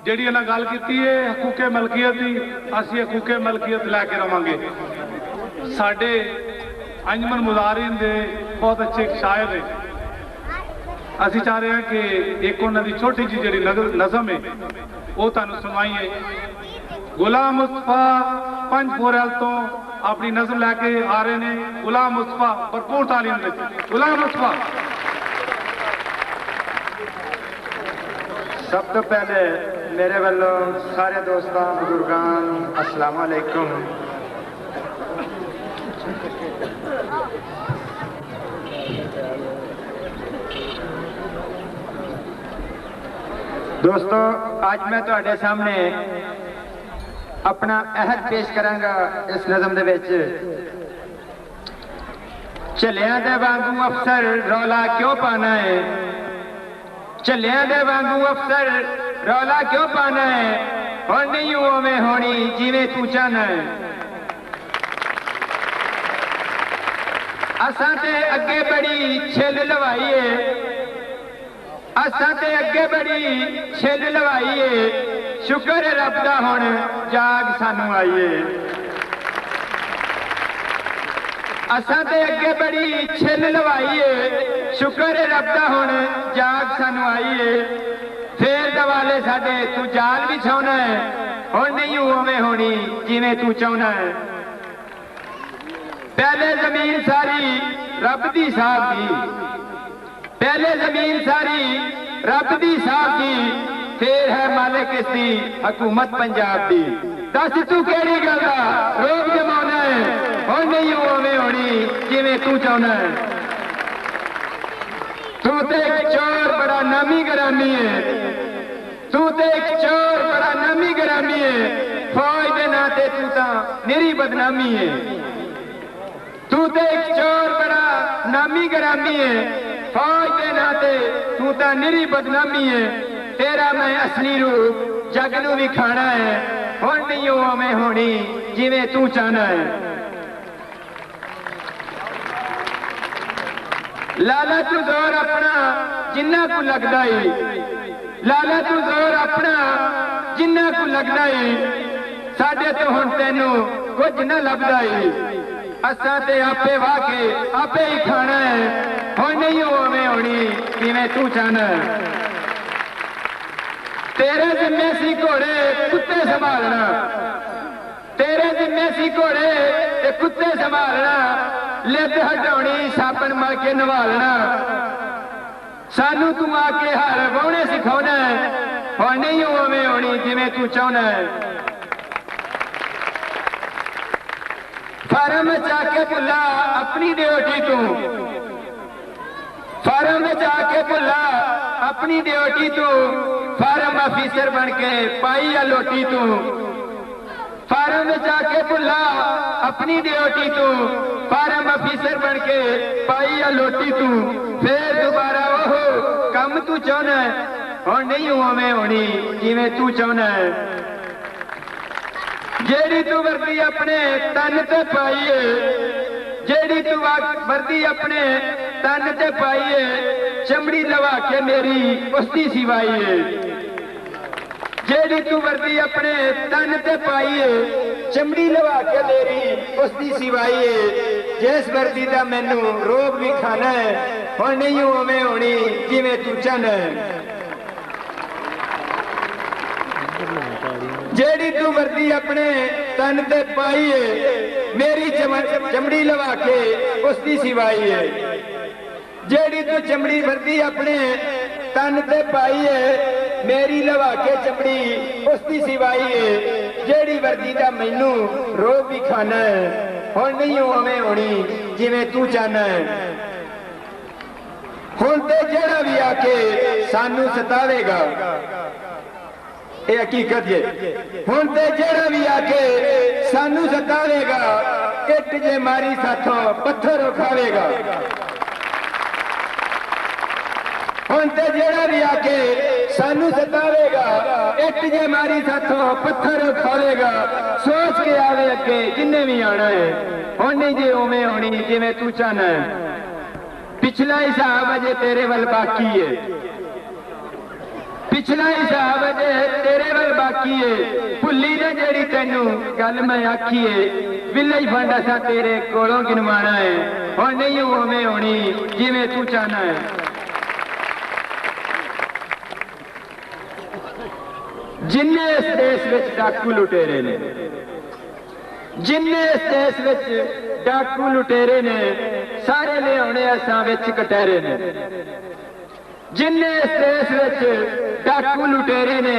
ਜਿਹੜੀ ਇਹਨਾਂ ਗੱਲ ਕੀਤੀ ਹੈ ਹਕੂਕੇ ਮਲਕੀਅਤ ਦੀ, ਅਸੀਂ ਹਕੂਕੇ ਮਲਕੀਅਤ ਲੈ ਕੇ ਰਵਾਂਗੇ। ਸਾਡੇ ਅੰਜਮਨ ਮੁਜ਼ਾਰਿਨ ਦੇ ਬਹੁਤ ਅੱਛੇ ਸ਼ਾਇਰ ਨੇ, ਅਸੀਂ ਚਾਹ ਰਹੇ ਹਾਂ ਕਿ ਇੱਕ ਉਹਨਾਂ ਦੀ ਛੋਟੀ ਜਿਹੀ ਜਿਹੜੀ ਨਜ਼ਮ ਹੈ ਉਹ ਤੁਹਾਨੂੰ ਸੁਣਾਈਏ। ਗੁਲਾਮ ਮੁਸਤਫਾ ਪੰਜਪੁਰਲ ਤੋਂ ਆਪਣੀ ਨਜ਼ਮ ਲੈ ਕੇ ਆ ਰਹੇ ਨੇ। ਗੁਲਾਮ ਮੁਸਤਫਾ ਭਰਪੂਰ ਤਾਲੀਮ ਵਿੱਚ। ਗੁਲਾਮ ਮੁਸਤਫਾ। سب تو پہلے میرے والوں سارے دوستاں بزرگان السلام علیکم۔ دوستو آج میں تواڈے سامنے اپنا عہد پیش کراں گا اس نظم دے وچ۔ چلیاں دے وانگوں افسر رولا کیوں پانا ہے، چلیاں دے وانگوں افسر رولا کیوں پانا ہے، اور نہیں ہوں میں ہونی جیویں تو چاہنا ہے۔ اساں تے اگے بڑی چھل لوائیے، اساں تے اگے بڑی چھل لوائیے، شکر رب دا ہن جاگ سانو آئیے۔ اساں تے اگے بڑی چھل لوائیے، شکر رب دا ہن جاگ سانو آئیے۔ پھر دوالے ساڈے تو جال بھی چھونا ہے، ہن نہیں اوویں ہونی جویں تو چاہنا ہے۔ پہلے زمین ساری رب دی صاحب دی، پہلے زمین ساری رب دی صاحب دی، پھر ہے مالک اس دی حکومت پنجاب دی۔ دس تو کیڑی گل دا روب جمانا ہے، ہن نہیں اوویں ہونی جویں تو چاہنا ہے۔ تو تے ایک چور بڑا نامی گرامی ہے، تو تے ایک چور بڑا نامی گرامی ہے، فوج دے ناتے تو تاں میری بدنامی ہے۔ تو تے ایک چور بڑا نامی گرامی ہے، فوج دے ناتے تو تاں میری بدنامی ہے۔ تیرا میں اصلی روپ جگ نو بھی کھانا ہے، ہن نہیں اوویں ہونی جویں تو چاہنا ہے۔ لالا تو زور اپنا جنہ کو لگدا ہے، لالا تو زور اپنا جنہ کو لگدا ہے، ساڈے تو ہن تینوں کچھ نہ لبدا ہے۔ اساں تے آپے واہ کے آپے ہی کھانا ہے، ہن نہیں اوویں ہونی جویں تو چاہنا ہے۔ تیرے ذمے سی گھوڑے کتے سنبھالنا، تیرے ذمے سی گھوڑے تے کتے سنبھالنا، لد ہٹاؤنی ساپن مل کے نوالنا۔ سانو تو آ کے ہر واؤنے سکھاؤنا ہے، اور نہیں اوویں ہونی جویں تو چاہنا ہے۔ فارم چا کے بھلا اپنی ڈیوٹی تو، فارم چا کے بھلا اپنی ڈیوٹی تو، فارم آفیسر بن کے پائی یا لوٹی تو۔ فارم جا کے بھلا اپنی ڈیوٹی تو، فارم آفیسر بن کے پائی یا لوٹی تو، پھر دوبارہ وہ کم تو چاہنا ہے، اور نہیں اوویں ہونی جویں تو چاہنا ہے۔ جیڑی تو وردی اپنے تن تے پائیے، جیڑی تو وردی اپنے تن تے پائیے، چمڑی لوا کے میری اس دی سوائیے۔ جیڑی تو وردی اپنے تن تے پائیے، چمڑی لوا کے میری اس دی سوائیے۔ جس وردی دا مینوں روب بھی کھانا ہے، ہن نہیں اوویں ہونی جویں تو چاہنا ہے۔ جیڑی تو وردی اپنے تن تے پائیے، میری چمڑی لوا کے اس دی سوائیے۔ جیڑی تو چمڑی وردی اپنے تن تے پائیے، میری لوا کے چمڑی اس دی سوائیے۔ جیڑی وردی دا مینوں روب بھی کھانا ہے، ہن نہیں اوویں ہونی جویں تو چاہنا ہے۔ ہن تے جیڑا بھی آ کے سانو ستاوے گا، اے حقیقت ہے، ہن تے جیڑا بھی آ کے سانو ستاوے گا، اٹ جے ماری ساتھوں پتھر اکھاوے گا۔ ہن تے جیڑا بھی آ کے سانو ستاوے گا، اٹ جے ماری ساتھوں پتھر اکھاوے گا۔ سوچ کے آوے اگے جنہیں بھی آنا ہے، ہن نہیں جے اوویں ہونی جویں تو چاہنا ہے۔ پچھلا حساب اجے تیرے ول باقی ہے، پچھلا حساب اجے تیرے ول बाकी है भुली ने जेड़ी तेनू गल मैं आखी है विले फंड असा तेरे कोलों गिनवाना है और नहीं उवें होनी जिवें तू चाहना है। जिन्ने इस देश विच डाकू लुटेरे ने जिन्ने इस देश विच डाकू लुटेरे ने सारे ले आने असां विच कटहरे ने जिन्ने इस देश विच डाकू लुटेरे ने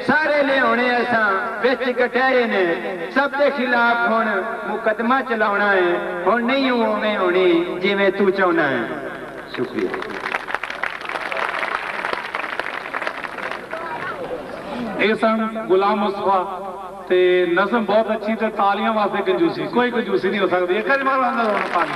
सारे ले आने असां विच कटहरे ने सब दे खिलाफ हुण मुकदमा चलाउणा है हुण नहीं उवें होनी जिवें तू चाहुंदा है। शुक्रिया। ਇਹ ਸਨ ਗੁਲਾਮ ਮੁਸਤਫਾ ਤੇ ਨਜ਼ਮ ਬਹੁਤ ਅੱਛੀ ਤੇ ਤਾਲੀਆਂ ਵਾਸਤੇ ਕੰਜੂਸੀ ਕੋਈ ਕੰਜੂਸੀ ਨਹੀਂ ਹੋ ਸਕਦੀ। ਇੱਕ ਵਾਰ ਮਾਰੋ ਅੰਦਰ ਪਾਣੀ।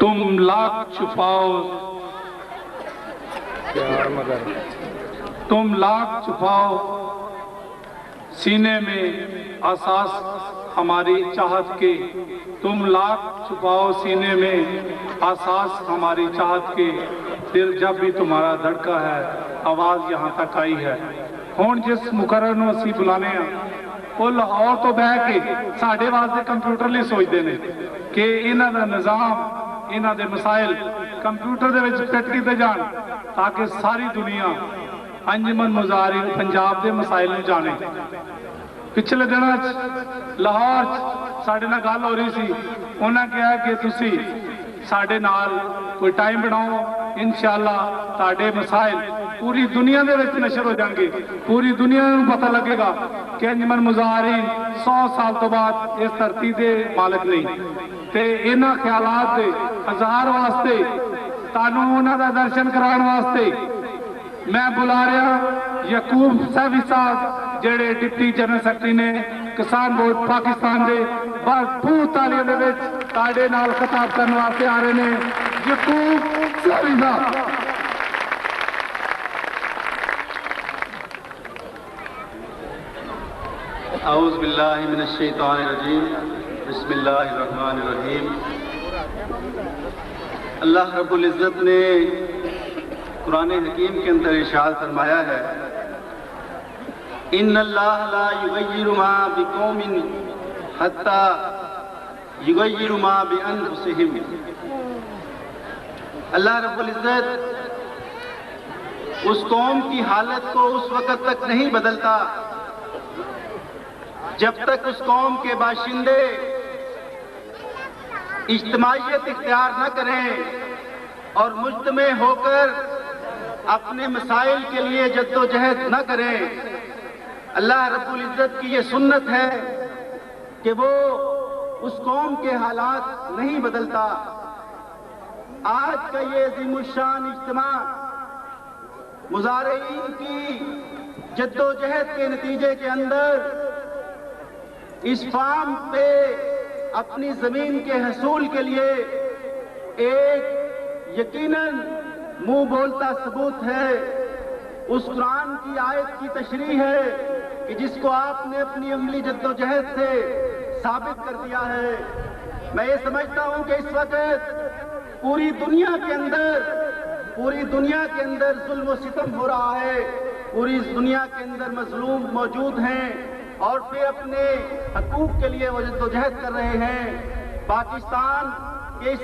तुम लाख छुपाओ तुम लाख छुपाओ सीने में आसास हमारी चाहत के तुम लाख छुपाओ सीने में आसास हमारी चाहत के दिल जब भी तुम्हारा धड़का है आवाज़ यहाँ तक आई है। हुण जिस मुकर्रर नूं असीं बुलाने वो लाहौर तो बह के साडे वास्ते कंप्यूटर लिए सोचते हैं कि इन्हां दा निज़ाम इन्हां दे मसाइल कंप्यूटर दे विच फिट कीते जाण ताकि सारी दुनिया अंजुमन मुज़ाहिरीन पंजाब दे मसाइल नूं जाने। पिछले दिनों लाहौर साडे नाल गल हो रही सी उन्हां कहा कि तुसी साडे नाल कोई टाइम बनाओ इंशाअल्लाह तुहाडे मसाइल पूरी दुनिया दे विच नशर हो जाएंगे पूरी दुनिया नूं पता लगेगा कि अंजुमन मुज़ाहिरीन 100 साल तो बाद इस धरती दे मालिक नहीं ते इन्हां ख्यालात दे हजार वास्ते तुहानूं उन्हां दा दर्शन कराउण वास्ते मैं बुला रहा यकूब सहवी साहब जेड़े डिप्टी जनरल सैकटरी ने किसान बोर्ड पाकिस्तान दे भरपूर तालियों दे विच तुहाडे नाल खिताब करने वास्ते आ रहे हैं। यकूब सहवी साहब। औज़ बिल्लाहि मिनश शैतानिर रजीम बिस्मिल्लाहिर रहमानिर रहीम। अल्लाह रब्बुल इज़्ज़त ने कुरान हकीम के अंदर इरशाद फरमाया है इन्नल्लाह ला युगय्यिरु मा बिकौमिन हत्ता युगय्यिरु मा बिअनफुसिहिम। अल्लाह रब्बुल इज़्ज़त उस कौम की हालत को उस वक़्त तक नहीं बदलता जब तक उस कौम के बाशिंदे इज्तिमाइयत इख्तियार न करें और मुज्तमे होकर अपने मसाइल के लिए जद्दोजहद न करें। अल्लाह रब्बुल इज़्ज़त की ये सुन्नत है कि वो उस कौम के हालात नहीं बदलता। आज का ये अज़ीमुश्शान इज्तिमा मुज़ाहिरीन की जद्दोजहद के नतीजे के अंदर इस फार्म पे अपनी जमीन के हसूल के लिए एक यकीनन मुंह बोलता सबूत है उस कुरान की आयत की तशरीह है कि जिसको आपने अपनी अमली जद्दोजहद से साबित कर दिया है। मैं ये समझता हूं कि इस वक्त पूरी दुनिया के अंदर जुल्म व सितम हो रहा है। पूरी दुनिया के अंदर मजलूम मौजूद हैं और फिर अपने हकूक के लिए वो जद्दोजहद कर रहे हैं। पाकिस्तान के इस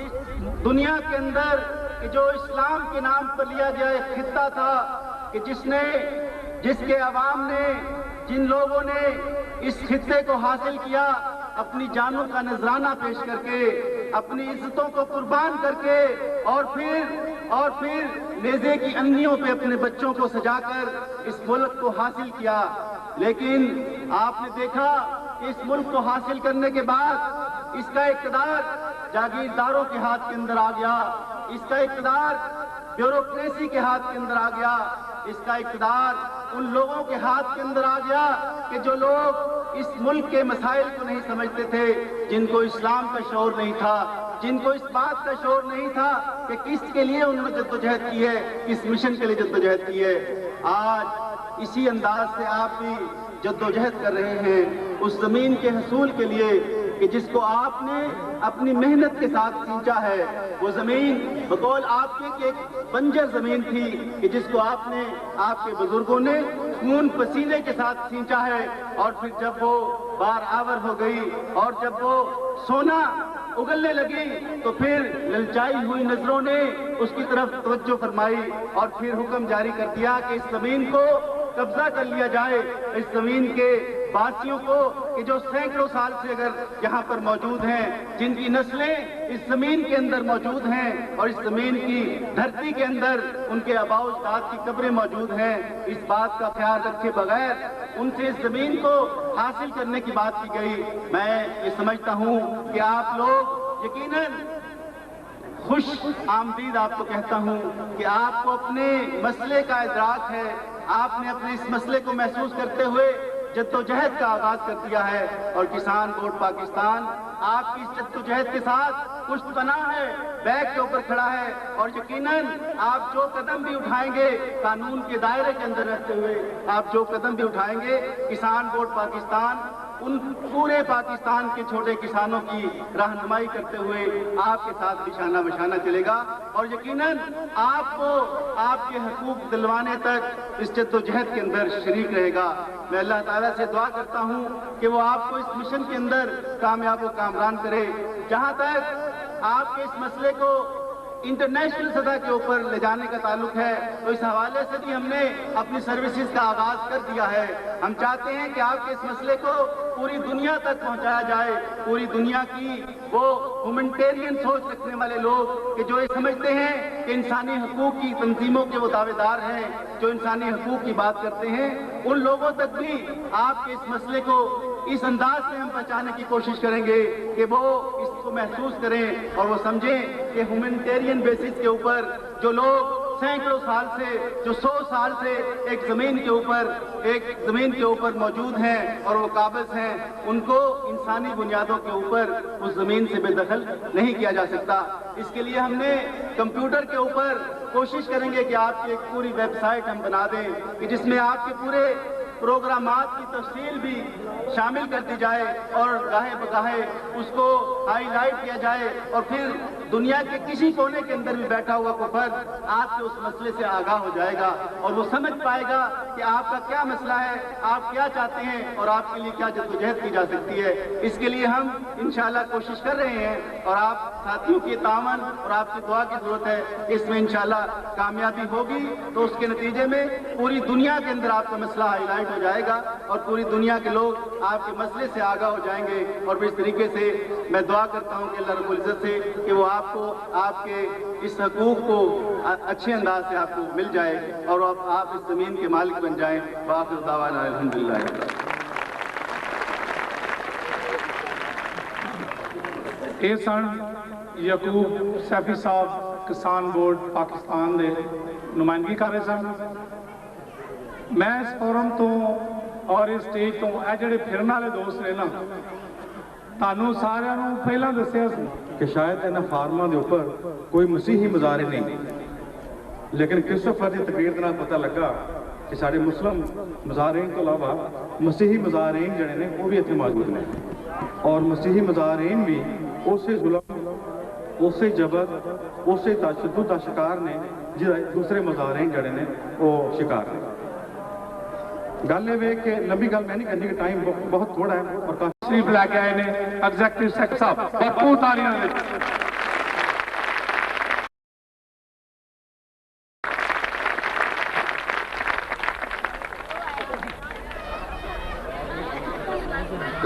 दुनिया के अंदर कि जो इस्लाम के नाम पर लिया गया एक खित्ता था कि जिसके अवाम ने जिन लोगों ने इस खित्ते को हासिल किया अपनी जानों का नजराना पेश करके अपनी इज्जतों को कुर्बान करके और फिर नेज़े की अंगियों पे अपने बच्चों को सजाकर इस मुल्क को हासिल किया। लेकिन आपने देखा कि इस मुल्क को हासिल करने के बाद इसका इक़्तिदार जागीरदारों के हाथ के अंदर आ गया, इसका इक़्तिदार ब्यूरोक्रेसी के हाथ के अंदर आ गया, इसका इक़्तिदार उन लोगों के हाथ के अंदर आ गया कि जो लोग इस मुल्क के मसाइल को नहीं समझते थे, जिनको इस्लाम का शऊर नहीं था, जिनको इस बात का शऊर नहीं था कि किसके लिए उन्होंने जद्दोजहद की है, किस मिशन के लिए जद्दोजहद की है। आज इसी अंदाज से आप भी जद्दोजहद कर रहे हैं उस जमीन के हसूल के लिए کہ جس کو آپ نے اپنی محنت کے ساتھ سینچا ہے، وہ زمین بقول آپ کے کہ ایک بنجر زمین تھی کہ جس کو آپ نے، آپ کے بزرگوں نے خون پسینے کے ساتھ سینچا ہے، اور پھر جب وہ بار آور ہو گئی اور جب وہ سونا اگلنے لگی تو پھر للچائی ہوئی نظروں نے اس کی طرف توجہ فرمائی اور پھر حکم جاری کر دیا کہ اس زمین کو قبضہ کر لیا جائے، اس زمین کے واسیوں کو کہ جو سینکڑوں سال سے اگر یہاں پر موجود ہیں، جن کی نسلیں اس زمین کے اندر موجود ہیں اور اس زمین کی دھرتی کے اندر ان کے آباء و اجداد کی قبریں موجود ہیں، اس بات کا خیال رکھے بغیر ان سے اس زمین کو حاصل کرنے کی بات کی گئی۔ میں یہ سمجھتا ہوں کہ آپ لوگ یقیناً خوش آمدید آپ کو کہتا ہوں کہ آپ کو اپنے مسئلے کا ادراک ہے، آپ نے اپنے اس مسئلے کو محسوس کرتے ہوئے جدوجہد کا آغاز کر دیا ہے، اور کسان ووٹ پاکستان آپ کی اس جدوجہد کے ساتھ کچھ پناہ ہے، بیک کے اوپر کھڑا ہے، اور یقیناً آپ جو قدم بھی اٹھائیں گے قانون کے دائرے کے اندر رہتے ہوئے، آپ جو قدم بھی اٹھائیں گے کسان ووٹ پاکستان ان پورے پاکستان کے چھوٹے کسانوں کی رہنمائی کرتے ہوئے آپ کے ساتھ نشانہ بشانہ چلے گا، اور یقیناً آپ کو آپ کے حقوق دلوانے تک اس جدوجہد کے اندر شریک رہے گا۔ میں اللہ تعالیٰ سے دعا کرتا ہوں کہ وہ آپ کو اس مشن کے اندر کامیاب و کامران کرے۔ جہاں تک آپ کے اس مسئلے کو انٹرنیشنل سطح کے اوپر لے جانے کا تعلق ہے تو اس حوالے سے بھی ہم نے اپنی سروسز کا آغاز کر دیا ہے۔ ہم چاہتے ہیں کہ آپ کے اس مسئلے کو پوری دنیا تک پہنچایا جائے، پوری دنیا کی وہ ہیومنٹیرین سوچ رکھنے والے لوگ کہ جو یہ سمجھتے ہیں کہ انسانی حقوق کی تنظیموں کے وہ دعوے دار ہیں، جو انسانی حقوق کی بات کرتے ہیں، ان لوگوں تک بھی آپ کے اس مسئلے کو اس انداز سے ہم پہنچانے کی کوشش کریں گے کہ وہ اس کو محسوس کریں اور وہ سمجھیں کہ ہیومنٹیرین بیسس کے اوپر جو لوگ سینکڑوں سال سے، جو 100 سال سے ایک زمین کے اوپر موجود ہیں اور وہ قابض ہیں، ان کو انسانی بنیادوں کے اوپر اس زمین سے بے دخل نہیں کیا جا سکتا۔ اس کے لیے ہم نے کمپیوٹر کے اوپر کوشش کریں گے کہ آپ کی ایک پوری ویب سائٹ ہم بنا دیں کہ جس میں آپ کے پورے پروگرامات کی تفصیل بھی شامل کر دی جائے اور گاہے بگاہے اس کو ہائی لائٹ کیا جائے، اور پھر دنیا کے کسی کونے کے اندر بھی بیٹھا ہوا کوئی فرد آپ کے اس مسئلے سے آگاہ ہو جائے گا اور وہ سمجھ پائے گا کہ آپ کا کیا مسئلہ ہے، آپ کیا چاہتے ہیں اور آپ کے لیے کیا جدوجہد کی جا سکتی ہے۔ اس کے لیے ہم انشاءاللہ کوشش کر رہے ہیں اور آپ ساتھیوں کی تعاون اور آپ کی دعا کی ضرورت ہے۔ اس میں انشاءاللہ کامیابی ہوگی تو اس کے نتیجے میں پوری دنیا کے اندر آپ کا مسئلہ ہائی لائٹ ہو جائے گا اور پوری دنیا کے لوگ آپ کے مسئلے سے آگاہ ہو جائیں گے۔ اور اس طریقے سے میں دعا کرتا ہوں کہ اللہ رب العزت سے کہ وہ آپ کو آپ کے اس حقوق کو اچھے انداز سے آپ کو مل جائے اور آپ اس زمین کے مالک بن جائیں۔ وآخر دعوانا الحمدللہ۔ یہ سن یعقوب سیفی صاحب کسان بورڈ پاکستان دے نمائندگی کر رہے سن۔ میں اس فورم تو اور اس سٹیج تو اے جڑے پھرن والے دوست نے نا تانوں سارے نوں پہلا دسیا سی کہ شاید انہاں فارماں دے اوپر کوئی مسیحی مزارے نہیں، لیکن کرسٹوفر دی تقریر دے نال پتہ لگا کہ سارے مسلم مزارین تو علاوہ مسیحی مزارین جڑے نے وہ بھی اتنے موجود نے، اور مسیحی مزارین بھی اسی ظلم، اسی جبر، اسی تشدد کا شکار نے جہاں دوسرے مزارین جڑے نے وہ شکار نے۔ گل یہ کہ لمبی گل میں نہیں کرنی کہ ٹائم بہت تھوڑا ہے، اور تشریف لے کے آئے نے ایگزیکٹو سیکٹر صاحب بھرپور تالیاں دے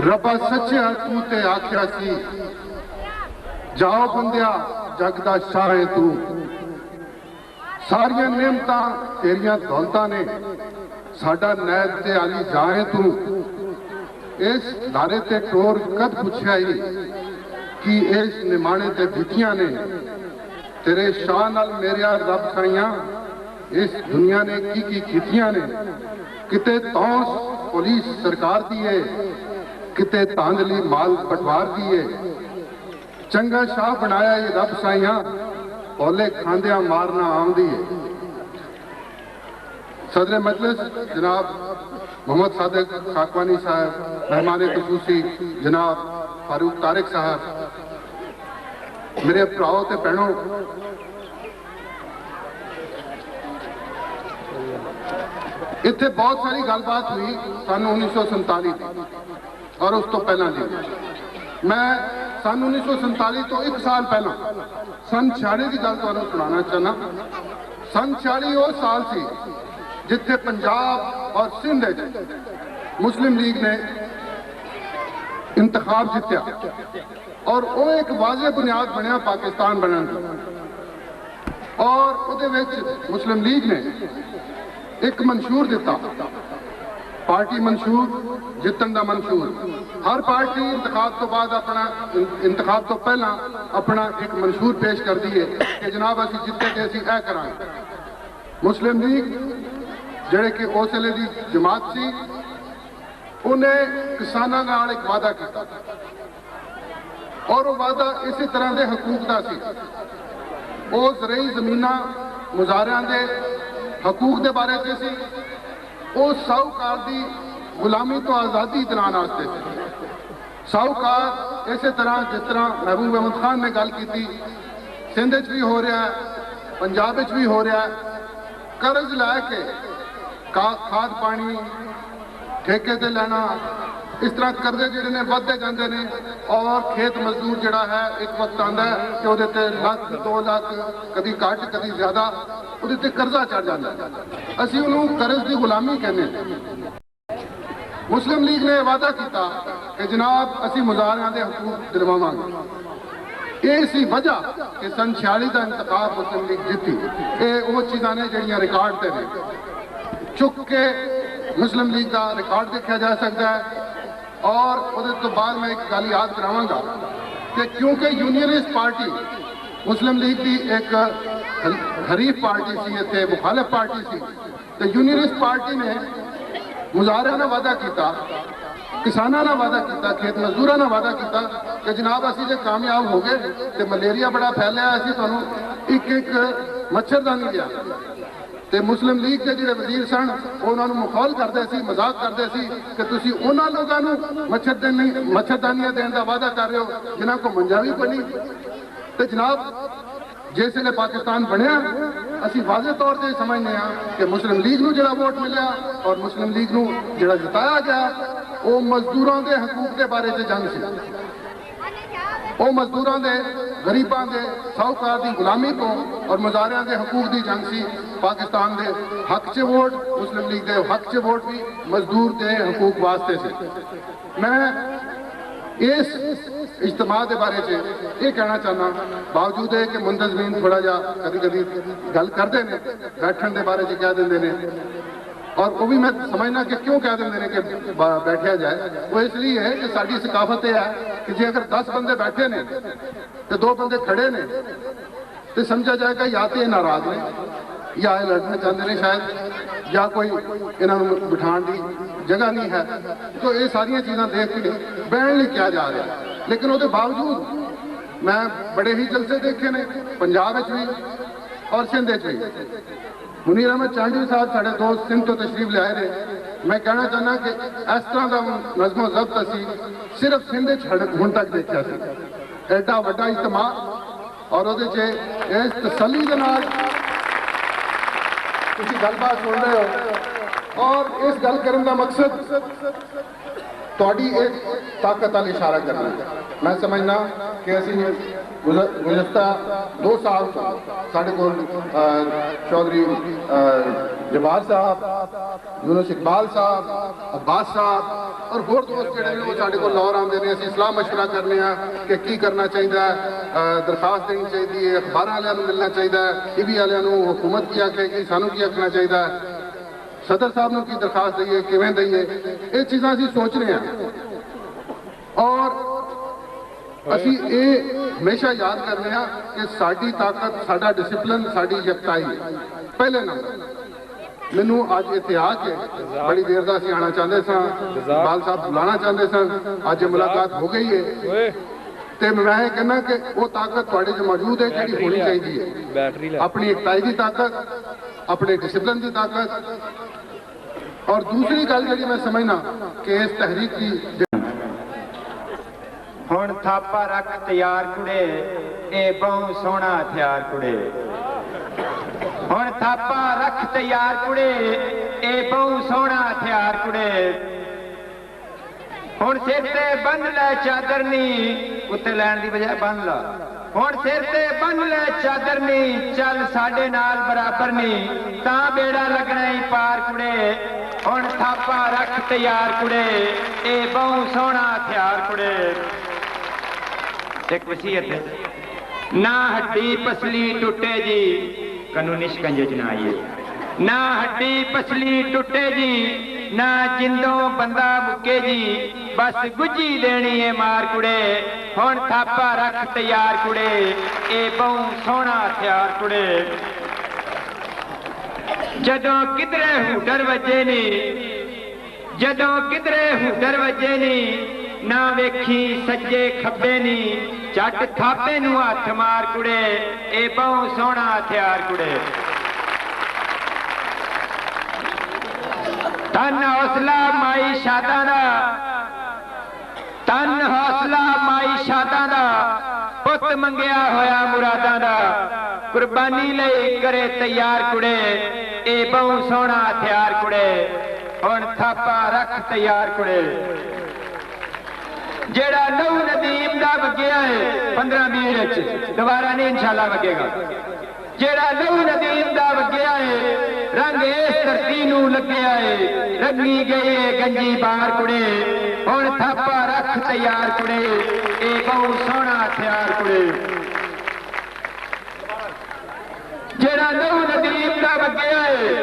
ربا سچیا تو تے آکھیا سی جاؤ بندیا جگ دا شاہ ہے تو، ساریاں نعمتاں تیریاں دولتاں نے، ساڈا نیب تے علی جائے تو، اس دارے تے ٹور کد پوچھا ہی کہ اس نمانے تے دھتیاں نے، تیرے شاہ نال میرے رب سائیاں اس دنیا نے کی کھتیاں نے، کتے تونس پولیس سرکار دیئے، کتے تاندلی مال پٹوار دیئے، چنگا شاہ بنایا یہ رب سائیاں، اولے کھاندیاں مارنا آم دیئے۔ صدر مجلس جناب محمد صادق خاکوانی صاحب، مہمان خصوصی جناب फारूक तारिक साहब, मेरे भराओ ते भैनों, इत्थे बहुत सारी गलबात हुई सन 1947 की और उस तो पहला दी। मैं सन 1947 तो एक साल पहला सन 46 की गल तुहानूं सुनाना चाहना। सन 46 वो साल सी जिथे पंजाब और सिंध मुस्लिम लीग ने इंतखाब जितया और वो एक वाज़े बुनियाद बनया पाकिस्तान बनने की। और उहदे विच मुस्लिम लीग ने एक मंशूर दिता, पार्टी मंशूर, जितन का मंशूर। हर पार्टी इंतखाब तो बाद अपना इंतखाब तो पहला अपना एक मंशूर पेश कर दी है कि जनाब असीं जिते के असीं ऐ करांगे। मुस्लिम लीग जिहड़े कि उस वेले दी जमात सी, उन्हें किसानां नाल एक वादा किया और वो वादा इसी तरह के हकूक का सी। वो ज़रई ज़मीनां मुजाहरियां दे हकूक के बारे च सी, वो साहूकार की गुलामी तो आज़ादी दिलाने वास्ते सी। साहूकार इस तरह जिस तरह महबूब अहमद खान ने गल की, सिंध भी हो रहा है, पंजाब भी हो रहा है, कर्ज लैके खाद पानी ठेके ते लेना, इस तरह कर्जे जिहड़े ने वधदे जांदे ने और खेत मजदूर जिहड़ा है एक वक्त आंदा है कि उहदे ते लाख 2 लाख कदी घट कदी ज्यादा उहदे ते कर्जा चढ़ जांदा है। असीं उहनूं कर्ज की गुलामी कहने। मुस्लिम लीग ने वादा किया कि जनाब असीं मुजाहरियां दे हकूक दिलवावांगे। ये सी वजह कि सन 46 का इंतखाब मुस्लिम लीग जीती। ये वो चीज़ां ने जिहड़ियां रिकॉर्ड ते ने, चुक के मुस्लिम लीग का रिकॉर्ड देखा जा सकता है। और उसके तो बाद मैं एक गल याद करावांगा कि क्योंकि यूनियनिस्ट पार्टी मुस्लिम लीग की एक हरीफ पार्टी सी, इत्थे मुखालिफ पार्टी सी, तो यूनियनिस्ट पार्टी ने मुजाहरियां ने वादा किया, किसानां ने वादा किया, खेत मजदूरां ने वादा किया कि जनाब असीं जे कामयाब हो गए तो मलेरिया बड़ा फैलिया, असीं तुहानूं एक मच्छरदानी दिया। ते मुस्लिम लीग के जिहड़े वजीर सन उन्होंने मखौल करते सी, मजाक करते सी कि तुसीं उन्हां लोगां नूं मच्छरदानियां देण दा वादा कर रहे हो जिन्हां को मंजा भी कोई नहीं। ते जनाब जिस वेले पाकिस्तान बनया असीं वाज़े तौर पर समझने कि मुस्लिम लीग नूं जिहड़ा वोट मिलिया और मुस्लिम लीग नूं जिहड़ा जिताया गया वो मजदूरों के हकूक के बारे च जंग सी। वो मजदूरों के गरीबों के साहूकार की गुलामी को और मुजाहरियां के हकूक की जंग सी। पाकिस्तान के हक च वोट, मुस्लिम लीग के हक च वोट भी मजदूर के हकूक वास्ते से। मैं इस इज्तिमा के बारे च ये कहना चाहना, बावजूद है कि मुंतजमीन थोड़ा जा कभी कभी गल करते हैं, बैठन के बारे च कह देंगे ने, और वो भी मैं समझना कि क्यों कह देंगे कि बैठा जाए। वो इसलिए है कि साड़ी सकाफत यह है कि जे अगर 10 बंदे बैठे ने तो 2 बंदे खड़े ने तो समझा जाएगा या तो ये नाराज ने या ये लड़ना चाहते हैं शायद, या कोई इन्होंने बिठाने की जगह नहीं है। तो ये सारिया चीज़ां देख के बहन नहीं किया जा रहा। लेकिन उसके बावजूद मैं बड़े ही जलसे देखे ने पंजाब भी और सिंध भी। मुनीर अहमद चांडी साहब साढ़े दोस्त सिंध तो तशरीफ लियाए रहे। मैं कहना चाहना कि इस तरह का नज़्मो ज़ब्त असी सिर्फ सिंध हुण तक देखा सी। एडा वड्डा इज्तिमा और उहदे इस तसल्ली दे नाल तुसीं गलबात सुन रहे हो और इस गल करने का मकसद तुहाडी एक ताकत वाल इशारा करना है। मैं समझना कि असीं गुज़श्ता 2 साल साढ़े को चौधरी जवाहर साहब, यूनुस इकबाल साहब, अब्बास साहब और होर दोस्त जिहड़े ने वो साढ़े को लाहौर आते हैं। असीं सलाह मशवरा करने कि की करना चाहिए, दरखास्त देनी चाहिए, अखबार वालियां नूं मिलना चाहिए, टीवी वालियां नूं, हुकूमत की आखेगी, सानूं की आखना चाहिए, सदर साहब नूं की दरखास्त दईए, किवें दईए, ये चीज़ां असीं सोच रहे हैं। और असी ये हमेशा याद करने कि साड़ी ताकत, साडा डिसिपलिन, साड़ी यकताई पहले नंबर। मैनू अज इत्थे आके बड़ी देर का असीं आना चाहते सन, बाल साहब बुलाना चाहते सन, अज मुलाकात हो गई है। तो मैं कहना कि वो ताकत तुहाडे च मौजूद है जिहड़ी होनी चाहिए, अपनी यकताई की ताकत, अपने डिसिपलिन की ताकत। और दूसरी गल जिहड़ी मैं समझना कि इस तहरीक की ਹੁਣ ਥਾਪਾ ਰੱਖ ਤਿਆਰ ਕੁੜੇ ਇਹ ਬਹੁ ਸੋਹਣਾ ਹਥਿਆਰ ਕੁੜੇ ਹੁਣ ਥਾਪਾ ਰੱਖ ਤਿਆਰ ਕੁੜੇ ਇਹ ਬਹੁ ਸੋਹਣਾ ਹਥਿਆਰ ਕੁੜੇ ਹੁਣ ਸਿਰ ਤੇ ਬੰਨ ਲੈ ਚਾਦਰ ਨੀ ਉੱਤੇ ਲੈਣ ਦੀ ਬਜਾਏ ਬੰਨ ਲਾ ਹੁਣ ਸਿਰ ਤੇ ਬੰਨ ਲੈ ਚਾਦਰ ਨੀ ਚੱਲ ਸਾਡੇ ਨਾਲ ਬਰਾਬਰ ਨੀ ਤਾਂ ਬੇੜਾ ਲੱਗਣਾ ਹੀ ਪਾਰ ਕੁੜੇ ਹੁਣ ਥਾਪਾ ਰੱਖ ਤਿਆਰ ਕੁੜੇ ਇਹ ਬਹੁ ਸੋਹਣਾ ਹਥਿਆਰ ਕੁੜੇ ਇੱਕ ਵਸੀਅਤ ਨਾ ਹੱਡੀ ਪਸਲੀ ਟੁੱਟੇ ਜੀ ਕਾਨੂੰਨੀ ਸ਼ਿਕੰਜੇ ਚ ਨਾ ਆਈਏ ਨਾ ਹੱਡੀ ਪਸਲੀ ਟੁੱਟੇ ਜੀ ਨਾ ਜਿੰਦੋਂ ਬੰਦਾ ਮੁੱਕੇ ਜੀ ਬਸ ਗੁੱਜੀ ਦੇਣੀ ਏ ਮਾਰ ਕੁੜੇ ਹੁਣ ਥਾਪਾ ਰੱਖ ਤਿਆਰ ਕੁੜੇ ਇਹ ਬਹੁ ਸੋਹਣਾ ਹਥਿਆਰ ਕੁੜੇ ਜਦੋਂ ਕਿਧਰੇ ਹੂਟਰ ਵੱਜੇ ਨੀ ਜਦੋਂ ਕਿਧਰੇ ਹੂਟਰ ਵੱਜੇ ਨੀ ਨਾ ਵੇਖੀ ਸੱਜੇ ਖੱਬੇ ਨੀ ਝੱਟ ਥਾਪੇ ਨੂੰ ਹੱਥ ਮਾਰ ਕੁੜੇ ਇਹ ਬਹੁ ਸੋਹਣਾ ਹਥਿਆਰ ਕੁੜੇ ਤਨ ਹੌਸਲਾ ਮਾਈ ਸ਼ਾਦਾਂ ਦਾ ਤਨ ਹੌਸਲਾ ਮਾਈ ਸ਼ਾਦਾਂ ਦਾ ਪੁੱਤ ਮੰਗਿਆ ਹੋਇਆ ਮੁਰਾਦਾਂ ਦਾ ਕੁਰਬਾਨੀ ਲਈ ਕਰੇ ਤਿਆਰ ਕੁੜੇ ਇਹ ਬਹੁ ਸੋਹਣਾ ਹਥਿਆਰ ਕੁੜੇ ਹੁਣ ਥਾਪਾ ਰੱਖ ਤਿਆਰ ਕੁੜੇ ਜਿਹੜਾ ਲਹੂ ਨਦੀਮ ਦਾ ਵਗਿਆ ਹੈ 15-20 ਵਿੱਚ ਦੁਬਾਰਾ ਨਹੀਂ ਇਨਸ਼ਾਅੱਲਾ ਵਗੇਗਾ ਜਿਹੜਾ ਲਹੂ ਨਦੀਮ ਦਾ ਵਗਿਆ ਹੈ ਰੰਗ ਇਸ ਧਰਤੀ ਨੂੰ ਲੱਗਿਆ ਏ ਰੰਗੀ ਗਈ ਏ ਗੰਜੀ ਬਾਰ ਕੁੜੇ ਹੁਣ ਥਾਪਾ ਰੱਖ ਤਿਆਰ ਕੁੜੇ ਇਹ ਬਹੁ ਸੋਹਣਾ ਹਥਿਆਰ ਕੁੜੇ ਜਿਹੜਾ ਲਹੂ ਨਦੀਮ ਦਾ ਵਗਿਆ ਏ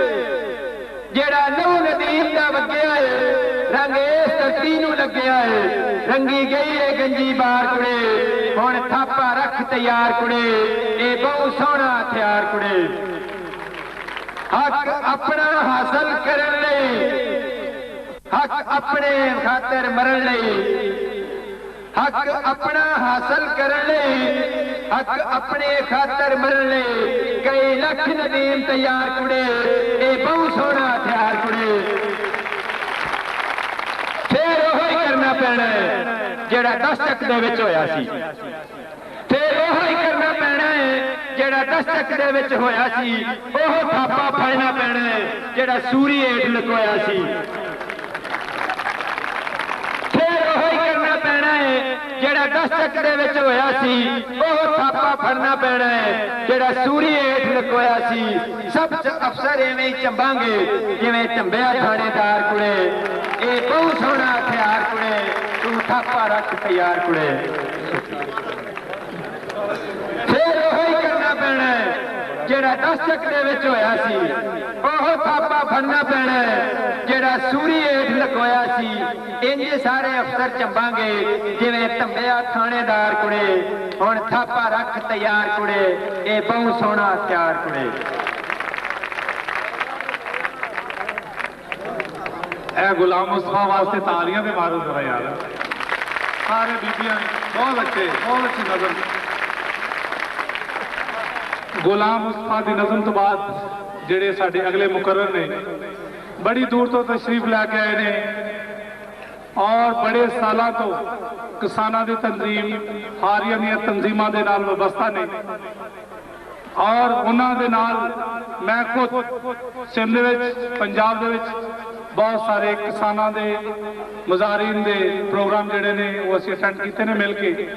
ਜਿਹੜਾ ਲਹੂ ਨਦੀਮ ਦਾ ਵਗਿਆ ਏ ਰੰਗ ਇਸ ਧਰਤੀ ਨੂੰ ਲੱਗਿਆ ਏ ਰੰਗੀ ਗਈ ਏ ਗੰਜੀ ਬਾਰ ਕੁੜੇ ਹੁਣ ਥਾਪਾ ਰੱਖ ਤਿਆਰ ਕੁੜੇ ਇਹ ਬਹੁ ਸੋਹਣਾ ਹਥਿਆਰ ਕੁੜੇ ਹੱਕ ਆਪਣਾ ਹਾਸਲ ਕਰਨ ਲਈ ਹੱਕ ਆਪਣੇ ਖਾਤਰ ਮਰਨ ਲਈ ਹੱਕ ਆਪਣਾ ਹਾਸਲ ਕਰਨ ਲਈ ਹੱਕ ਆਪਣੇ ਖਾਤਰ ਮਰਨ ਲਈ ਕਈ ਲੱਖ ਨਦੀਮ ਤਿਆਰ ਕੁੜੇ ਇਹ ਬਹੁ ਸੋਹਣਾ ਹਥਿਆਰ ਕੁੜੇ ਫੇਰ ਉਹ ਹੀ ਕਰਨਾ ਪੈਣਾ ਜਿਹੜਾ ਦਸਤਕ ਦੇ ਵਿੱਚ ਹੋਇਆ ਸੀ ਫੇਰ ਉਹ ਹੀ ਕਰਨਾ ਪੈਣਾ ਹੈ ਜਿਹੜਾ ਦਸਤਕ ਦੇ ਵਿੱਚ ਹੋਇਆ ਸੀ ਉਹ ਥਾਪਾ ਫੜਨਾ ਪੈਣਾ ਹੈ ਜਿਹੜਾ ਸੂਰੀ ਹੇਠ ਲੁਕੋਇਆ ਸੀ ਫੇਰ ਉਹ ਹੀ ਕਰਨਾ ਪੈਣਾ ਹੈ ਜਿਹੜਾ ਦਸਤਕ ਦੇ ਵਿੱਚ ਹੋਇਆ ਸੀ ਉਹ ਥਾਪਾ ਫੜਨਾ ਪੈਣਾ ਹੈ ਜਿਹੜਾ ਸੂਰੀ ਹੇਠ ਲੁਕੋਇਆ ਸੀ ਸਭ ਅਫਸਰ ਐਵੇਂ ਹੀ ਚੰਬਾਂਗੇ ਜਿਵੇਂ ਚੰਬਿਆ ਥਾਣੇਦਾਰ ਕੁੜੇ ਇਹ ਬਹੁਤ ਸੋਹਣਾ ਹਥਿਆਰ ਕੁੜੇ ਤੂੰ ਥਾਪਾ ਰੱਖ ਤਿਆਰ ਕੁੜੇ ਫੇਰ ਉਹ ਹੀ ਕਰਨਾ ਪੈਣਾ ਜਿਹੜਾ ਦਸਤਕ ਦੇ ਵਿੱਚ ਹੋਇਆ ਸੀ ਉਹ ਥਾਪਾ ਫੜਨਾ ਪੈਣਾ ਜਿਹੜਾ ਸੂਰੀ ਹੇਠ ਲੁਕੋਇਆ ਸੀ ਇੰਜ ਸਾਰੇ ਅਫਸਰ ਚੰਬਾਂਗੇ ਜਿਵੇਂ ਧੰਬਿਆ ਥਾਣੇਦਾਰ ਕੁੜੇ ਹੁਣ ਥਾਪਾ ਰੱਖ ਤਿਆਰ ਕੁੜੇ ਇਹ ਬਹੁਤ ਸੋਹਣਾ ਹਥਿਆਰ ਕੁੜੇ ਇਹ ਗੁਲਾਮ ਮੁਸਤਫਾ ਵਾਸਤੇ ਤਾਲੀਆਂ ਤੇ ਮਾਰੋ ਜ਼ਰਾ ਯਾਰ ਸਾਰੇ ਬੀਬੀਆਂ ਬਹੁਤ ਅੱਛੀ ਨਜ਼ਮ ਗੁਲਾਮ ਮੁਸਤਫਾ ਦੀ ਨਜ਼ਮ ਤੋਂ ਬਾਅਦ ਜਿਹੜੇ ਸਾਡੇ ਅਗਲੇ ਮੁਕਰਰ ਨੇ ਬੜੀ ਦੂਰ ਤੋਂ ਤਸ਼ਰੀਫ ਲੈ ਕੇ ਆਏ ਨੇ ਔਰ ਬੜੇ ਸਾਲਾਂ ਤੋਂ ਕਿਸਾਨਾਂ ਦੀ ਤਨਜ਼ੀਮ ਹਾਰੀਆਂ ਦੀਆਂ ਤਨਜ਼ੀਮਾਂ ਦੇ ਨਾਲ ਵਬਸਤਾ ਨੇ ਔਰ ਉਹਨਾਂ ਦੇ ਨਾਲ ਮੈਂ ਖੁਦ ਸਿੰਧ ਦੇ ਵਿੱਚ ਪੰਜਾਬ ਦੇ ਵਿੱਚ ਬਹੁਤ ਸਾਰੇ ਕਿਸਾਨਾਂ ਦੇ ਮੁਜ਼ਾਹਰੀਨ ਦੇ ਪ੍ਰੋਗਰਾਮ ਜਿਹੜੇ ਨੇ ਉਹ ਅਸੀਂ ਅਟੈਂਡ ਕੀਤੇ ਨੇ ਮਿਲ ਕੇ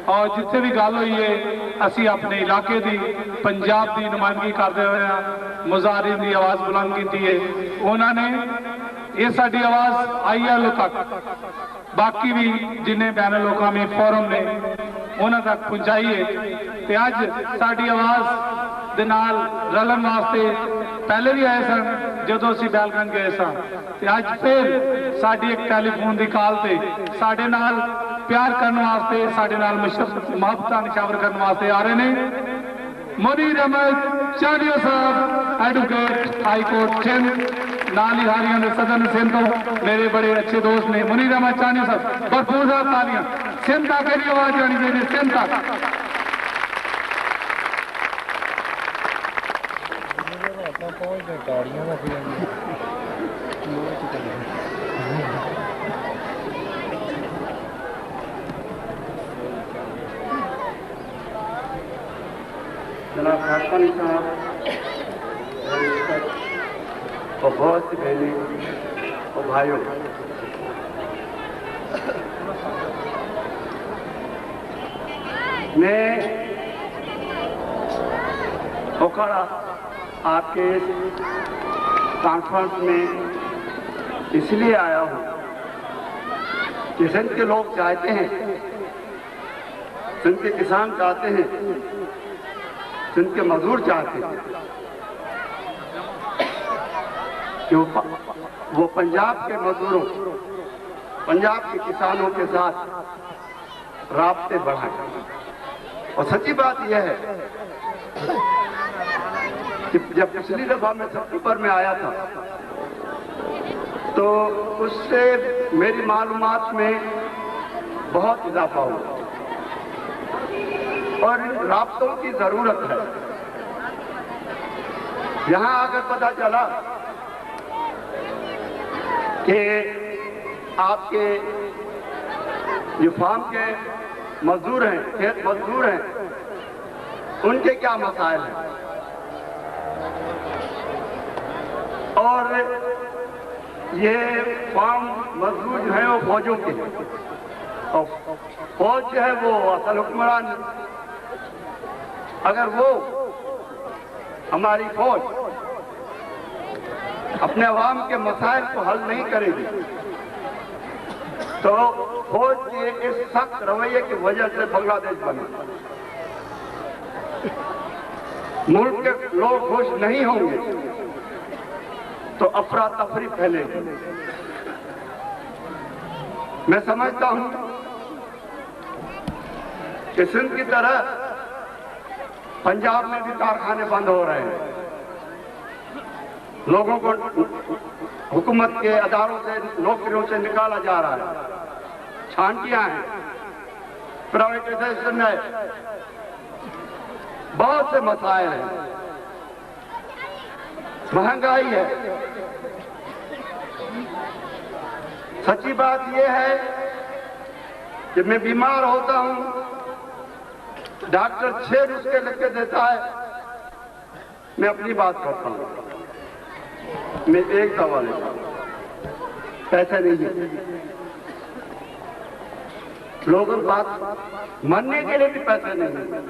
ਔਰ ਜਿੱਥੇ ਵੀ ਗੱਲ ਹੋਈ ਹੈ ਅਸੀਂ ਆਪਣੇ ਇਲਾਕੇ ਦੀ ਪੰਜਾਬ ਦੀ ਨੁਮਾਇੰਦਗੀ ਕਰਦੇ ਹੋਏ ਮੁਜ਼ਾਹਰੀਨ ਦੀ ਆਵਾਜ਼ ਬੁਲੰਦ ਕੀਤੀ ਹੈ ਉਹਨਾਂ ਨੇ ਇਹ ਸਾਡੀ ਆਵਾਜ਼ ਆਈ ਹੈ ਲੋਕਾਂ ਤੱਕ ਬਾਕੀ ਵੀ ਜਿੰਨੇ ਬੈਨ ਲੋਕਾਮੀ ਫੋਰਮ ਨੇ ਉਹਨਾਂ ਤੱਕ ਪਹੁੰਚਾਈ ਹੈ ਤੇ ਅੱਜ ਸਾਡੀ ਆਵਾਜ਼ ਦੇ ਨਾਲ ਰਲਣ ਵਾਸਤੇ ਪਹਿਲੇ ਵੀ ਆਏ ਸਨ ਜਦੋਂ ਅਸੀਂ ਬੈਲਗੰਜ ਗਏ ਸਾਂ ਤੇ ਅੱਜ ਫਿਰ ਸਾਡੀ ਇੱਕ ਟੈਲੀਫੋਨ ਦੀ ਕਾਲ ਤੇ ਸਾਡੇ ਨਾਲ ਪਿਆਰ ਕਰਨ ਵਾਸਤੇ ਸਾਡੇ ਨਾਲ ਮੁਹੱਬਤਾਂ ਨਿਸ਼ਾਵਰ ਕਰਨ ਵਾਸਤੇ ਆ ਰਹੇ ਨੇ ਮੁਨੀਰ ਅਹਿਮਦ ਚਾਨੀਆ ਸਾਹਿਬ ਐਡਵੋਕੇਟ ਹਾਈ ਕੋਰਟ ਸਿੰਧ ਨਾਲ ਹੀ ਹਾਰੀਆਂ ਦੇ ਸਦਨ ਸਿੰਧ ਤੋਂ ਮੇਰੇ ਬੜੇ ਅੱਛੇ ਦੋਸਤ ਨੇ ਮੁਨੀਰ ਅਹਿਮਦ ਚਾਨੀਆ ਸਾਹਿਬ ਭਰਪੂਰ ਸਾਹਿਬ ਤਾਲੀਆਂ ਸਿੰਧ ਤੱਕ ਦੀ ਆਵਾਜ਼ ਆਣੀ ਚਾਹੀਦੀ ਸਿੰਧ ਤੱਕ जनाब खाटपानी साहब और बहुत सी बहनें और भाइयों, मैं ओखला आपके इस कॉन्फ्रेंस में इसलिए आया हूँ कि सिंध के लोग चाहते हैं, सिंध के किसान चाहते हैं, सिंध के मजदूर चाहते हैं कि वो पंजाब के मजदूरों, पंजाब के किसानों के साथ राब्ते बढ़ाएं। और सच्ची बात यह है कि जब पिछली दफा मैं सितंबर में आया था तो उससे मेरी मालूमात में बहुत इजाफा हुआ और इन राब्तों की जरूरत है। यहाँ आकर पता चला कि आपके जो फार्म के मजदूर हैं, खेत मजदूर हैं, उनके क्या मसाइल हैं और ये फार्म मजदूर जो हैं वो फौजों के हैं और फौज जो है वो असल हुक्मरान। अगर वो हमारी फौज अपने अवाम के मसाइल को हल नहीं करेगी तो फौज के इस सख्त रवैये की वजह से बांग्लादेश बना। मुल्क के लोग खुश नहीं होंगे तो अफरा तफरी फैलेगी। मैं समझता हूं कि सिंध की तरह पंजाब में भी कारखाने बंद हो रहे हैं, लोगों को हुकूमत के अदारों से, नौकरियों से निकाला जा रहा है, छांटियां हैं, प्राइवेटाइजेशन है, बहुत से मसाइल हैं, महंगाई है। सच्ची बात यह है कि मैं बीमार होता हूं, डॉक्टर 6 नुस्खे लिख के देता है, मैं अपनी बात करता हूं, मैं एक दवा लेता हूं, पैसे नहीं है। लोगों बात मरने के लिए भी पैसे नहीं है।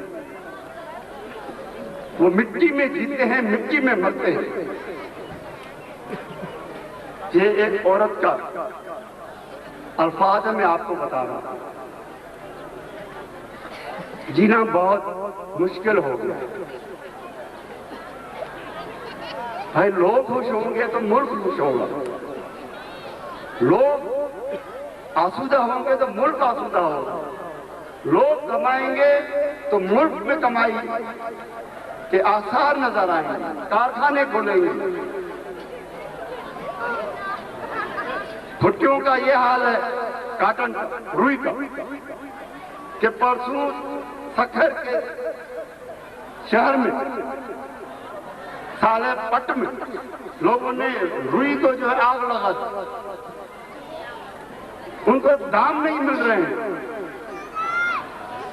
वो मिट्टी में जीते हैं, मिट्टी में मरते हैं। ये एक औरत का अल्फाज मैं आपको बता रहा हूं। जीना बहुत मुश्किल हो गया। भाई लोग खुश होंगे तो मुल्क खुश होगा, लोग आसूदा होंगे तो मुल्क आसूदा होगा, लोग कमाएंगे तो मुल्क में कमाई के आसार नजर आएंगे, कारखाने खुलेंगे। भुट्टियों का ये हाल है, काटन रुई का, कि परसों सखर के शहर में, साले पट में लोगों ने रुई को जो है आग लगा दी। उनको दाम नहीं मिल रहे हैं,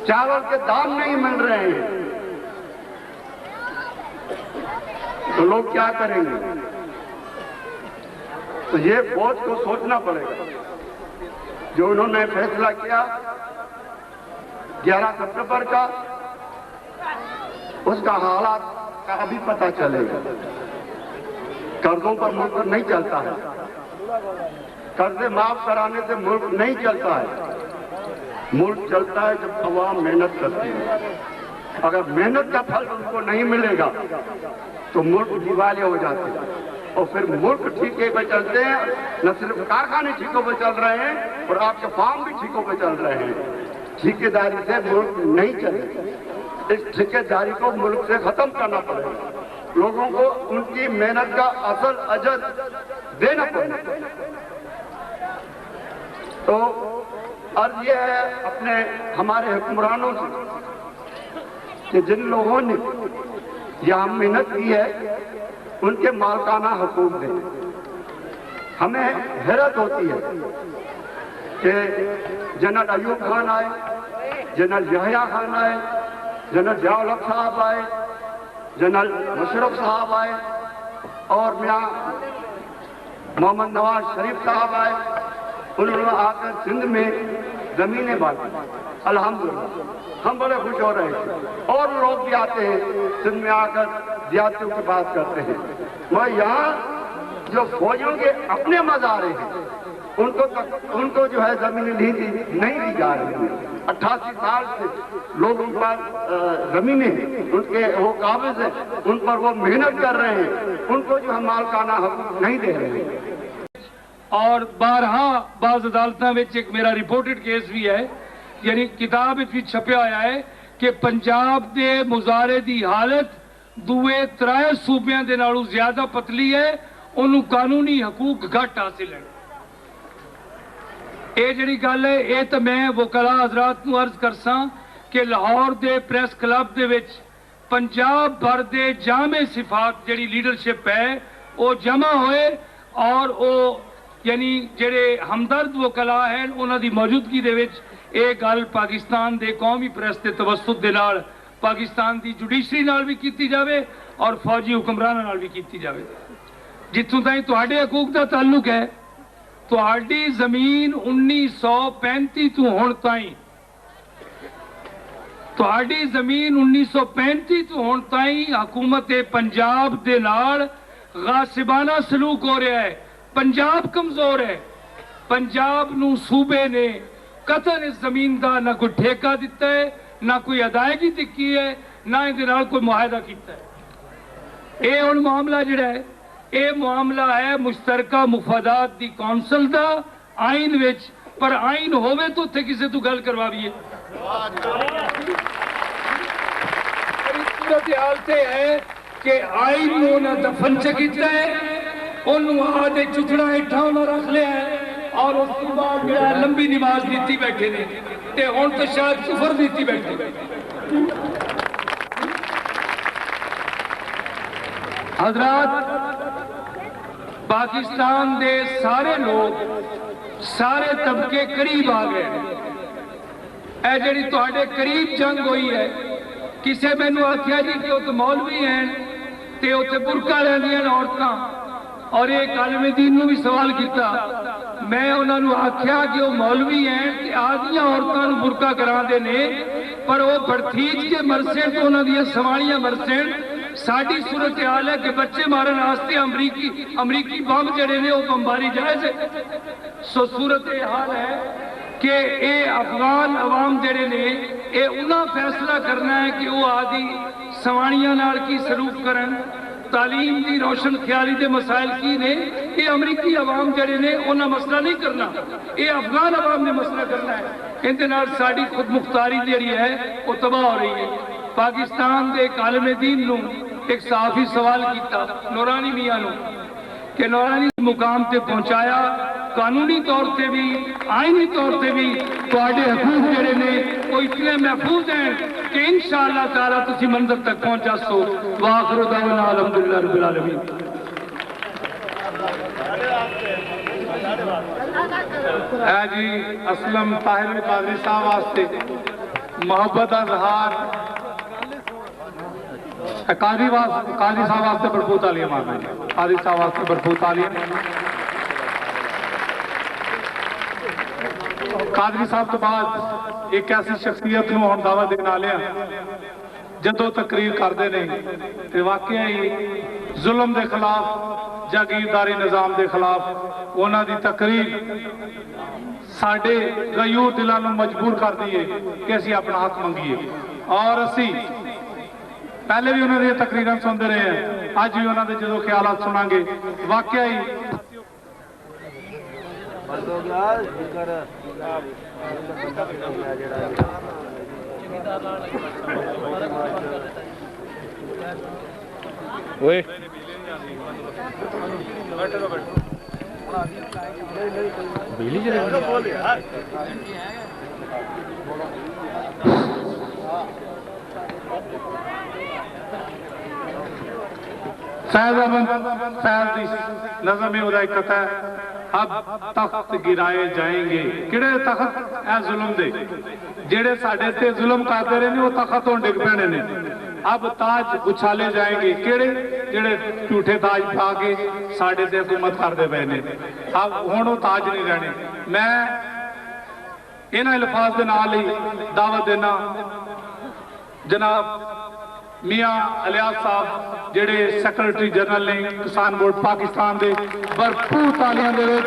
चावल के दाम नहीं मिल रहे हैं, तो लोग क्या करेंगे? तो ये फौज को सोचना पड़ेगा। जो उन्होंने फैसला किया 11 सितंबर का, उसका हालात का अभी पता चलेगा। कर्जों पर मुल्क नहीं चलता है, कर्जे माफ कराने से मुल्क नहीं चलता है। मुल्क चलता है जब अवाम मेहनत करती है। अगर मेहनत का फल उनको नहीं मिलेगा तो मुल्क दिवाले हो जाते हैं और फिर मुल्क ठीके पे चलते हैं। न सिर्फ कारखाने ठीकों पे चल रहे हैं और आपके फार्म भी ठीकों पे चल रहे हैं। ठेकेदारी से मुल्क नहीं चले। इस ठेकेदारी को मुल्क से खत्म करना पड़ेगा। लोगों को उनकी मेहनत का असल अजर देना पड़ेगा। तो अर्ज ये है अपने हमारे हुक्मरानों से कि जिन लोगों ने यहाँ मेहनत की है उनके मालकाना हुकूक दें। हमें हैरत होती है कि जनरल अयूब खान आए, जनरल यहया खान आए, जनरल जियाउल हक साहब आए, जनरल मुशर्रफ साहब आए और मियाँ मोहम्मद नवाज शरीफ साहब आए। उन्होंने आकर सिंध में जमीनें बांटी, अल्हम्दुलिल्लाह हम बड़े खुश हो रहे हैं। और लोग भी आते हैं सिंध में आकर जियारतों की बात करते हैं। मैं यहाँ जो फौजियों के अपने मज़ारे हैं उनको जो है जमीन नहीं दी जा रही है। 88 साल से लोग उन पर जमीनें उनके वो काबिज हैं, उन पर वो मेहनत कर रहे हैं, उनको जो हम मालकाना हक नहीं दे रहे हैं। और बारहा बाज अदालतों में एक मेरा रिपोर्टेड केस भी है, यानी किताब भी छपया होया है कि पंजाब के मुजारे की हालत दूए त्रै सूबे के नालों ज्यादा पतली है, उन्होंने कानूनी हकूक घट हासिल है। ये जी गल है, ये तो मैं वकला हजरात को अर्ज करसा कि लाहौर के प्रेस क्लब के विच पंजाब भर के जामे सिफात जी लीडरशिप है वो जमा होए और वो यानी जेड़े हमदर्द वकला हैं उन्होंने मौजूदगी दे विच ये गल पाकिस्तान के कौमी प्रेस के तवसुत दे नाल पाकिस्तान की जुडिशरी नाल भी की जाए और फौजी हुक्मरानां नाल भी की जाए। जिथों ताईं तुहाडे हकूक का ताल्लुक है, तुहाडी जमीन 1935 तो हुण ताईं तुहाडी जमीन 1935 तो हुण ताईं हुकूमत पंजाब दे नाल गासिबाना सलूक हो रहा है। पंजाब कमजोर है। पंजाब नूं सूबे ने कतन इस जमीन का ना कोई ठेका दिता है, ना कोई अदायगी की है, ना इहदे नाल कोई मुआहदा किया है। ये हुण मामला जिहड़ा है ये मामला है मुश्तरका मुफादात दी कौंसल दा आइन विच, पर आइन होवे तो उत्थे किसी तो गल करवावीए। सूरत हाल ते है कि आइन नूं उन्हां दफन च कीता है, उन्होंने आदे चुथड़ा हेठा उन्हें रख लिया है और उसके बाद जो लंबी नमाज दी बैठे ने ते हुण तो शायद कुफर दी बैठे। हजरात, पाकिस्तान के सारे लोग सारे तबके करीब आ गए। ए जिहड़ी तुहाडे करीब जंग हुई है, किसी मैनू आख्या जी कि उत्थे मौलवी हैं ते उत्थे बुरका लैंदियां औरतां, और एक आलम दीन नूं भी सवाल किया। मैं उन्होंने आख्या कि वो मौलवी हैं कि आदियां औरतों को बुरका कराते ने, पर वो भड़थीज के मरसे तो उन्होंने सवालियां मरसे। साड़ी सूरत हाल है कि बच्चे मारन वास्ते अमरीकी बम जड़े ने वो बमबारी जायज है। सो सूरत हाल है कि ये अफगान अवाम जड़े ने ये उन्हें फैसला करना है कि वो आदि सवाणियां नाल की सलूक करन, तालीम की रोशन ख्याली के मसाइल की ने। ये अमरीकी अवाम जड़े ने उन्हें मसला नहीं करना, ये अफगान अवाम ने मसला करना है। इनके नाल साड़ी खुद मुख्तारी जी है वो तबाह हो रही है। पाकिस्तान के एक आलम दीन नूं एक सहाफी सवाल किया नूरानी मियां नूं कि नूरानी मुकाम से पहुंचाया, कानूनी तौर पर भी आईनी तौर पर भी तुहाडे हकूक जिहड़े ने वो इतने महफूज हैं कि इंशाअल्लाह ताला तुसीं मंजिल तक पहुंच जासो। वाखिर दावना अल्हम्दुलिल्लाह रब्बिल आलमीन। जी असलम ताहिर कादरी साहब वास्ते मोहब्बत का इजहार कादी साहब वास्ते भरपूर तालियां मारना जी। कादी साहब वास्ते भरपूर तालियां। कादरी साहब तो बाद एक ऐसी शख्सियत को हम दावा देने वाले जदों तकरीर करते हैं तो वाकई ही जुल्म के खिलाफ जागीरदारी निज़ाम के खिलाफ उन्होंने तकरीर साडे गयूर दिलों को मजबूर कर दी है कि असी अपना हक मंगीए। और असी पहले भी उन्होंने तकरीर सुनते रहे हैं, अज भी उन्होंने जो ख्याल सुनांगे वाकई बिजली नज़म उदायकत है। अब तख्त गिराए जाएंगे। किहड़े तख्त? ए जुल्म दे जेड़े साडे ते जुल्म करते रहे ने वो तख्त हुण डिग पैणे ने। अब ताज उछाले जाएंगे केड़े जेड़े झूठे ताज पा के साडे ते हुकूमत करते पे ने। अब हुण वो ताज नहीं रहने। मैं इन्हां अल्फाज दे नाल ही दावत देना जनाब मियां इलियास साहब जेड़े सैक्रटरी जनरल ने किसान बोर्ड पाकिस्तान दे, भरपूर तालियां दे विच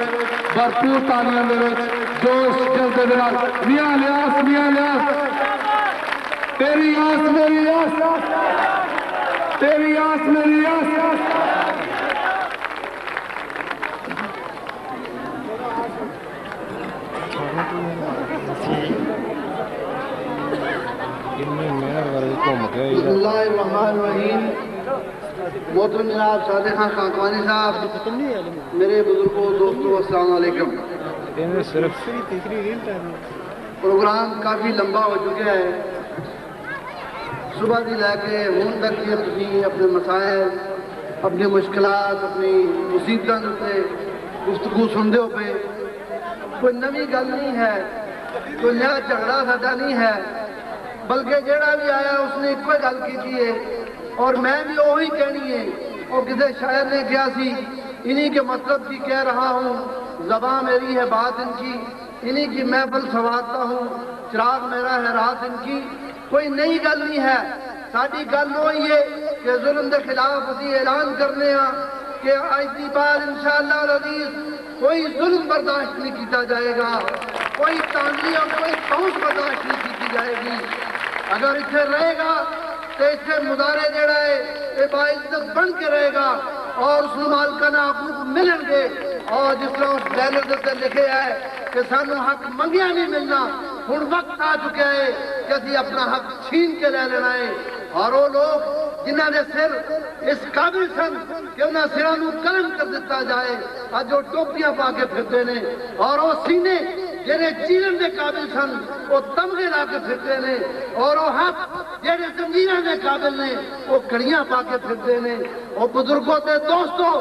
जोश जज्बे दे नाल मियां इलियास तेरी आस मेरी आस, तेरी आस मेरी आस। मोहतरम जनाब सादिक खान खानवानी साहब, मेरे बुजुर्गों दोस्तों अस्सलाम वालेकुम। प्रोग्राम काफ़ी लंबा हो चुका है। सुबह से लैके हुण तक जे तुसीं अपने मसाइल, अपनी मुश्किलात, अपनी मुसीबतों के उत्ते गुफ्तगू सुनते हो पे। कोई नवी गल नहीं है, कोई नया झगड़ा साडा नहीं है, बल्कि जेड़ा भी आया उसने एक ही गल की है और मैं भी वही कहनी है। और किसी शायर ने कहा सी, इन्हीं के मतलब की कह रहा हूँ, ज़बां मेरी है बात इनकी, इन्हीं की महफिल संवारता हूँ, चिराग मेरा है रात इनकी। कोई नई गल नहीं है, साडी गल वही है कि जुल्म के खिलाफ असीं ऐलान करने कि अज दी बाद इंशाअल्लाह अज़ीज़ कोई जुल्म बर्दाश्त नहीं किया जाएगा, कोई तांगी और कोई पहुंच बर्दाश्त नहीं की जाएगी। अगर इतने रहेगा तो इससे मुदारे जड़ा है ये बाइज्जत बन के रहेगा और उस मालकाना आपको मिलेंगे। और जिस तरह उस बैनर के लिखे है कि सानू हक मंगिया नहीं मिलना, हुण वक्त आ चुका है कि असीं अपना हक छीन के ले लेना है। और वो लोग जिन्हों ने सिर इस काबिल सन कि उन्होंने सिरों को कलम कर दिता जाए, अज वो टोपियां पा के फिरते ने। और वो सीने जेड़े चीरन के काबिल सन वो तमगे ला के फिरते ने। और वो हक जेड़े जंजीरां के काबिल ने वो कड़ियां पा के फिरते ने। और बुजुर्गों के दोस्तों,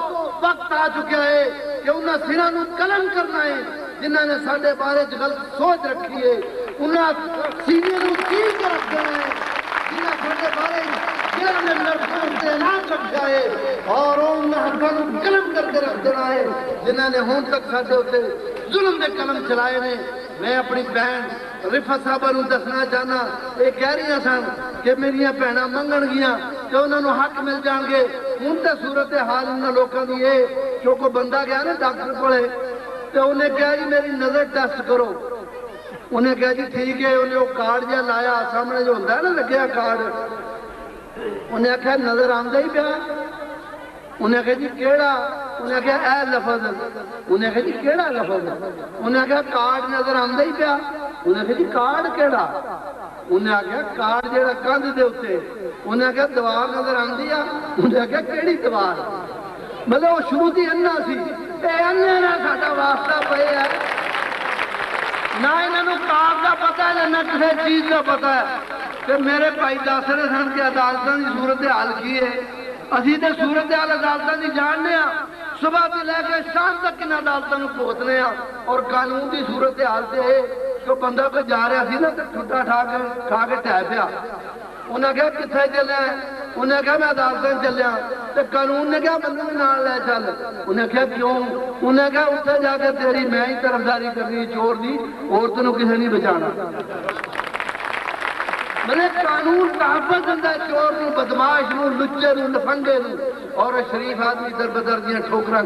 वक्त आ चुका है कि उन्होंने सिरों को कलम करना है। जिन्होंने साडे बारे च गलत सोच रखी है उन्होंने सीने को चीर के रख देना है। जिन्हें साडे बारे ऐलान रखा है और उन्होंने कलम करके रख देना है। जिन्होंने हुण तक साडे उत्ते जुल्म के कलम चलाए ने। मैं अपनी भैन रिफत साहबा नूं दसना चाहना, ये कह रही सन कि मेरिया भैणां मंगणगियां तो उन्होंने हक मिल जाएंगे। हुण तो सूरत हाल उन्होंने लोगों की ये जो कोई बंदा गया ना डॉक्टर कोले तो उन्हें कहा जी मेरी नज़र टेस्ट करो। उन्हें कहा जी ठीक है। उन्हें वो कार्ड जहा लाया सामने जो होंगे ना लग्या कार्ड, उन्हें आख्या नजर आंदा ही पिया। उन्हें आख्या जी केड़ा? उन्हें आख्या ए लफज। उन्हें आख्या जी केड़ा लफज? उन्हें आख्या कार्ड नजर आंदा ही पिया। उन्हें आख्या जी कार्ड केड़ा? उन्हें आख्या कार्ड जेड़ा कंध दे उत्ते। उन्हें आख्या दीवार नजर आंदी आ। उन्हें आख्या केड़ी दीवार? मतलब वो शुरू दी अन्ना सी, अन्ने ना साडा वास्ता पे है ना, इन्हों कार का पता है ना किसी चीज का पता है। तो मेरे भाई दस रहे सन कि अदालतों की सूरत हाल की है। असी तो सूरत हाल अदालतों की जानने, सुबह से लैके शाम तक इन अदालतों को भुगतने। और कानून की सूरत हाल से तो बंदा कोई जा रहा सी ना तो ठुड्डा खा के टह पिया। उन्हें कहा कितने चलिया? उन्हें कहा मैं अदालत चलिया। तो कानून ने कहा मैं भी नाल ले चल। उन्हें कहा क्यों? उन्हें कहा उत्थे जाके तेरी मैं ही तरफदारी करनी चोर की, और तेन किसी नहीं बचाना। मेरे कानून तहफ़्फ़ुज़ दिंदा चोर नूं, बदमाश नूं, लुच्चे नूं, लफंगे नूं, और शरीफ आदमी दर बदर दियां ठोकरां